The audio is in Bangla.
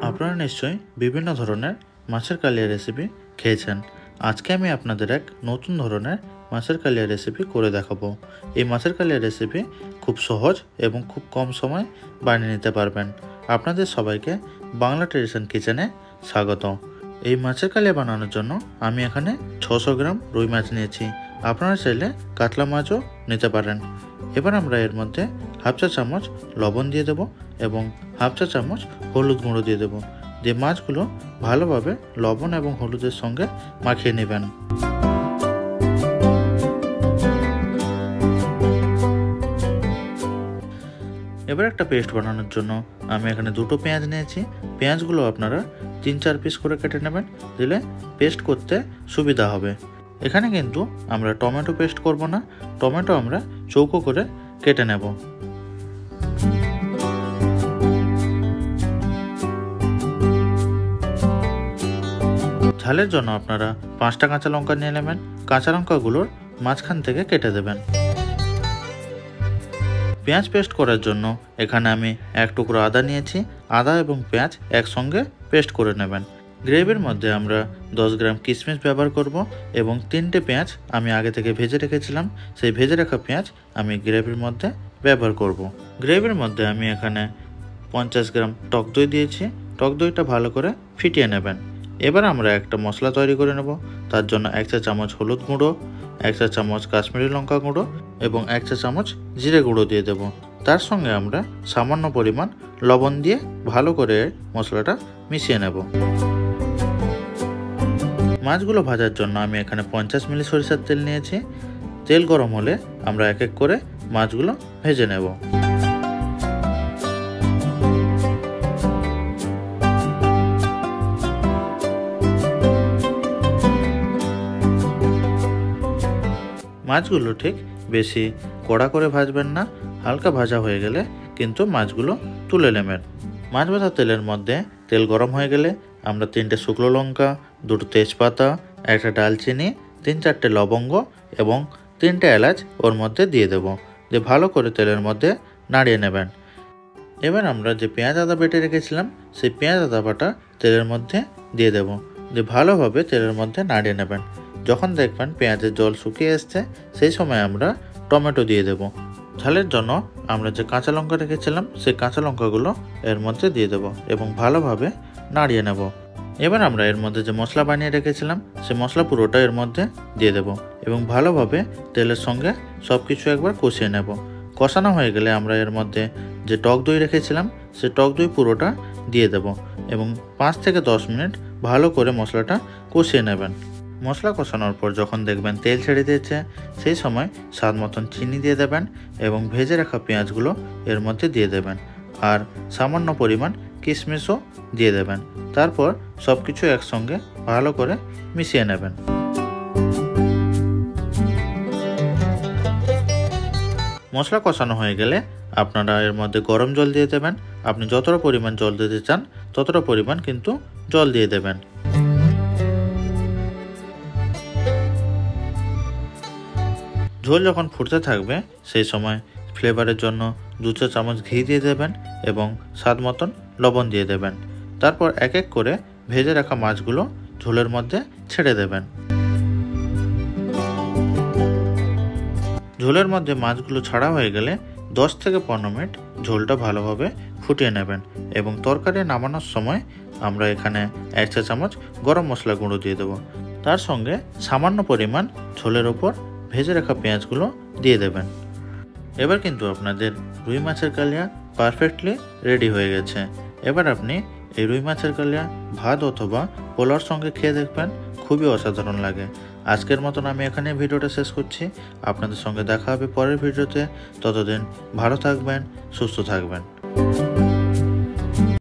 আপনারা নিশ্চয়ই বিভিন্ন ধরনের মাছের কালিয়া রেসিপি খেয়েছেন। আজকে আমি আপনাদের এক নতুন ধরনের মাছের কালিয়া রেসিপি করে দেখাবো। এই মাছের কালিয়া রেসিপি খুব সহজ এবং খুব কম সময় বানিয়ে নিতে পারবেন। আপনাদের সবাইকে বাংলা ট্রেডিশন কিচেনে স্বাগত। এই মাছের কালিয়া বানানোর জন্য আমি এখানে 600 গ্রাম রুই মাছ নিয়েছি। আপনারা চাইলে কাতলা মাছও নিতে পারেন। এবার আমরা এর মধ্যে হাফ চা চামচ লবণ দিয়ে দেবো এবং হাফ চা চামচ হলুদ গুঁড়ো দিয়ে দেবো। যে মাছগুলো ভালোভাবে লবণ এবং হলুদের সঙ্গে মাখিয়ে নেবেন। এবার একটা পেস্ট বানানোর জন্য আমি এখানে দুটো পেঁয়াজ নিয়েছি। পেঁয়াজগুলো আপনারা 3-4 পিস করে কেটে নেবেন, দিলে পেস্ট করতে সুবিধা হবে। এখানে কিন্তু আমরা টমেটো পেস্ট করব না, টমেটো আমরা চৌকো করে কেটে নেব। ঝালের জন্য আপনারা 5টা কাঁচা লঙ্কা নিয়ে নেবেন। কাঁচা লঙ্কাগুলোর মাঝখান থেকে কেটে দেবেন। পেঁয়াজ পেস্ট করার জন্য এখানে আমি এক টুকরো আদা নিয়েছি। আদা এবং পেঁয়াজ একসঙ্গে পেস্ট করে নেবেন। গ্রেভির মধ্যে আমরা 10 গ্রাম কিশমিশ ব্যবহার করব এবং 3টে পেঁয়াজ আমি আগে থেকে ভেজে রেখেছিলাম। সেই ভেজে রাখা পেঁয়াজ আমি গ্রেভির মধ্যে ব্যবহার করব। গ্রেভির মধ্যে আমি এখানে 50 গ্রাম টক দই দিয়েছি। টক দইটা ভালো করে ফিটিয়ে নেবেন। এবার আমরা একটা মশলা তৈরি করে নেব। তার জন্য 1 চা চামচ হলুদ গুঁড়ো, 1 চা চামচ কাশ্মীরি লঙ্কা গুঁড়ো এবং 1 চা চামচ জিরে গুঁড়ো দিয়ে দেব। তার সঙ্গে আমরা সামান্য পরিমাণ লবণ দিয়ে ভালো করে মশলাটা মিশিয়ে নেব। মাছগুলো ভাজার জন্য আমি এখানে 50 মিলি সরিষার তেল নিয়েছি। তেল গরম হলে আমরা এক এক করে মাছগুলো ভেজে নেব। মাছগুলো ঠিক বেশি কড়া করে ভাজবেন না, হালকা ভাজা হয়ে গেলে কিন্তু মাছগুলো তুলে নেবেন। মাছ ভাজা তেলের মধ্যে তেল গরম হয়ে গেলে আমরা 3টে শুকনো লঙ্কা, 2টো তেজপাতা, একটা ডালচিনি, 3-4টে লবঙ্গ এবং 3টে এলাচ ওর মধ্যে দিয়ে দেব। যে ভালো করে তেলের মধ্যে নাড়িয়ে নেবেন। এবার আমরা যে পেঁয়াজ আদা বেটে রেখেছিলাম সেই পেঁয়াজ আদা বাটা তেলের মধ্যে দিয়ে দেব। যে ভালোভাবে তেলের মধ্যে নাড়িয়ে নেবেন। যখন দেখবেন পেঁয়াজের জল শুকিয়ে এসছে সেই সময় আমরা টমেটো দিয়ে দেব। ঝালের জন্য আমরা যে কাঁচা লঙ্কা রেখেছিলাম সেই কাঁচা লঙ্কাগুলো এর মধ্যে দিয়ে দেব এবং ভালোভাবে নাড়িয়ে নেব। এবার আমরা এর মধ্যে যে মশলা বানিয়ে রেখেছিলাম সেই মশলা পুরোটা এর মধ্যে দিয়ে দেব এবং ভালোভাবে তেলের সঙ্গে সব কিছু একবার কষিয়ে নেব। কষানো হয়ে গেলে আমরা এর মধ্যে যে টক দই রেখেছিলাম সেই টক দই পুরোটা দিয়ে দেব এবং 5 থেকে 10 মিনিট ভালো করে মশলাটা কষিয়ে নেবেন। মশলা কষানোর পর যখন দেখবেন তেল ছেড়ে দিয়েছে সেই সময় স্বাদ মতন চিনি দিয়ে দেবেন এবং ভেজে রাখা পেঁয়াজগুলো এর মধ্যে দিয়ে দেবেন আর সামান্য পরিমাণ কিশমিশও দিয়ে দেবেন। তারপর সব কিছু একসঙ্গে ভালো করে মিশিয়ে নেবেন। মশলা কষানো হয়ে গেলে আপনারা এর মধ্যে গরম জল দিয়ে দেবেন। আপনি যতটা পরিমাণ জল দিতে চান ততটা পরিমাণ কিন্তু জল দিয়ে দেবেন। ঝোল যখন ফুটতে থাকবে সেই সময় ফ্লেভারের জন্য 2 চা চামচ ঘি দিয়ে দেবেন এবং স্বাদ মতন লবণ দিয়ে দেবেন। তারপর এক এক করে ভেজে রাখা মাছগুলো ঝোলের মধ্যে ছেড়ে দেবেন। ঝোলের মধ্যে মাছগুলো ছাড়া হয়ে গেলে 10 থেকে 15 মিনিট ঝোলটা ভালোভাবে ফুটিয়ে নেবেন এবং তরকারি নামানোর সময় আমরা এখানে 1 চা চামচ গরম মশলা গুঁড়ো দিয়ে দেবো। তার সঙ্গে সামান্য পরিমাণ ঝোলের ওপর ভেজে রাখা পেঁয়াজগুলো দিয়ে দেবেন। এবার কিন্তু আপনাদের রুই মাছের কালিয়া পারফেক্টলি রেডি হয়ে গেছে। এবার আপনি এই রুই মাছের কালিয়া ভাত অথবা পোলাওর সঙ্গে খেয়ে দেখবেন, খুবই অসাধারণ লাগে। আজকের মতন আমি এখানে ভিডিওটা শেষ করছি। আপনাদের সঙ্গে দেখা হবে পরের ভিডিওতে। ততদিন ভালো থাকবেন, সুস্থ থাকবেন।